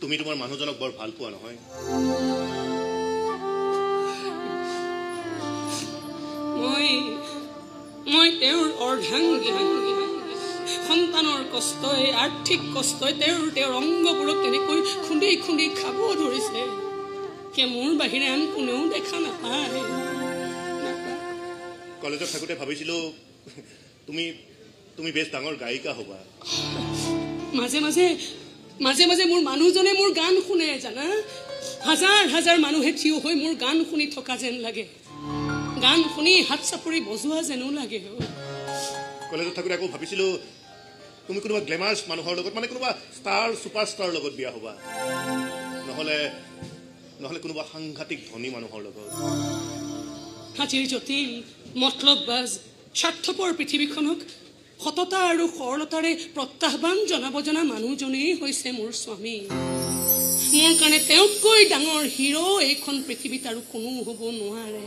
তুমি তোমাৰ মানুহজনক বৰ ভাল পোৱা নহয়? মই তেওঁৰ অৰ্ধাংগী। সন্তানৰ কষ্টই, আৰ্থিক কষ্টই তেওঁৰ অংগবোৰক তেনেকৈ খুন্দি খুন্দি খাব ধৰিছে। মোৰ বাহিৰে আন কোনেও দেখা নাপায়। কলেজত থাকোঁতে ভাবিছিলোঁ তুমি বেছ ডাঙৰ গায়িকা হ'বা। মাজে মাজে মোৰ মানুহজনে মোৰ গান শুনে জানা। হাজাৰ হাজাৰ মানুহে থিয় হৈ মোৰ গান শুনি থকা যেন লাগে। গান শুনি হাত চাপৰি বজোৱা যেনো লাগে। কলেজত থাকোঁতে আকৌ ভাবিছিলোঁ তুমি কোনোবা গ্লেমাৰ্ছ মানুহৰ লগত, মানে কোনোবা ছুপাৰষ্টাৰৰ লগত বিয়া হ'বা, নহ'লে কোনোবা সাংঘাতিক ধনী মানুহৰ লগত। হাতীৰ জটিল মতলববাজ স্বাৰ্থপৰ পৃথিৱীখনক সততা আৰু সৰলতাৰে প্ৰত্যাহ্বান জনাব জনা মানুহজনেই হৈছে মোৰ স্বামী। মোৰ কাৰণে তেওঁতকৈ ডাঙৰ হিৰো এইখন পৃথিৱীত আৰু কোনো হ'ব নোৱাৰে।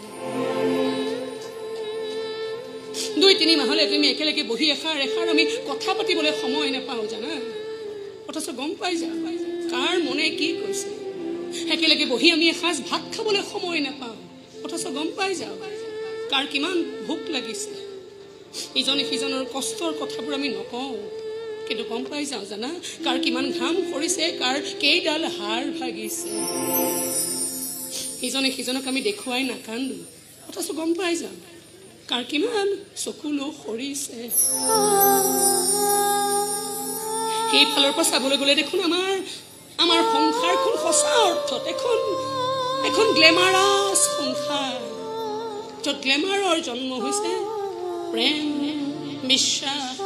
2-3 মাহলৈ তুমি একেলগে বহি এষাৰ আমি কথা পাতিবলৈ সময় নাপাওঁ জানা। অথচ গম পাই যা কাৰ মনে কি কৈছে। একেলগে বহি আমি এসাঁজ ভাত খাবলৈ সময় নাপাওঁ। অথচ গম পাই যাওঁ কাৰ কিমান ভোক লাগিছে। ইজনে সিজনৰ কষ্টৰ কথাবোৰ আমি নকওঁ, কিন্তু গম পাই যাওঁ জানা কাৰ কিমান ঘাম সৰিছে, কাৰ কেইডাল হাড় ভাগিছে। ইজনে সিজনক আমি দেখুৱাই নাকান্দো, অথচ গম পাই যাওঁ কাৰ কিমান চকুলো সৰিছে। সেইফালৰ পৰা চাবলৈ গ'লে দেখোন আমাৰ সংসাৰখন সঁচা অৰ্থত এখন গ্লেমাৰাছ সংসাৰ, য'ত গ্লেমাৰৰ জন্ম হৈছে প্ৰেম, বিশ্বাস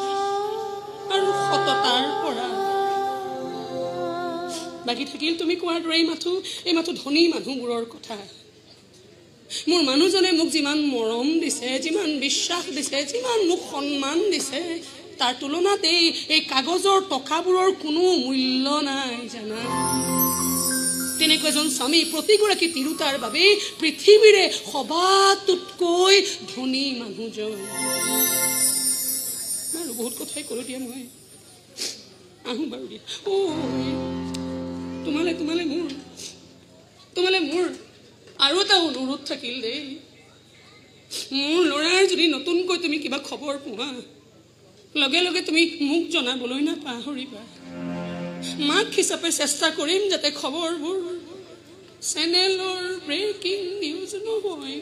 আৰু সততাৰ পৰা। বাকী থাকিল তুমি কোৱাৰ দৰে এই মাথো ধনী মানুহবোৰৰ কথা। মোৰ মানুহজনে মোক যিমান মৰম দিছে, যিমান বিশ্বাস দিছে, যিমান মোক সন্মান দিছে, তাৰ তুলনাত এই কাগজৰ টকাবোৰৰ কোনো মূল্য নাই জানা। তেনেকৈ এজন স্বামী প্ৰতিগৰাকী তিৰোতাৰ বাবে পৃথিৱীৰে সবাতোতকৈ ধনী মানুহজন। আৰু বহুত কথাই ক'লো দিয়া, মই আহোঁ বাৰু দিয়া। তোমালে মোৰ আৰু এটা অনুৰোধ থাকিল দেই। মোৰ ল'ৰাৰ যদি নতুনকৈ তুমি কিবা খবৰ পোৱা, লগে লগে তুমি মোক জনাবলৈ নাপাহৰিবা। মাক হিচাপে চেষ্টা কৰিম যাতে খবৰবোৰ চেনেলৰ ব্ৰেকিং নিউজ নহয়।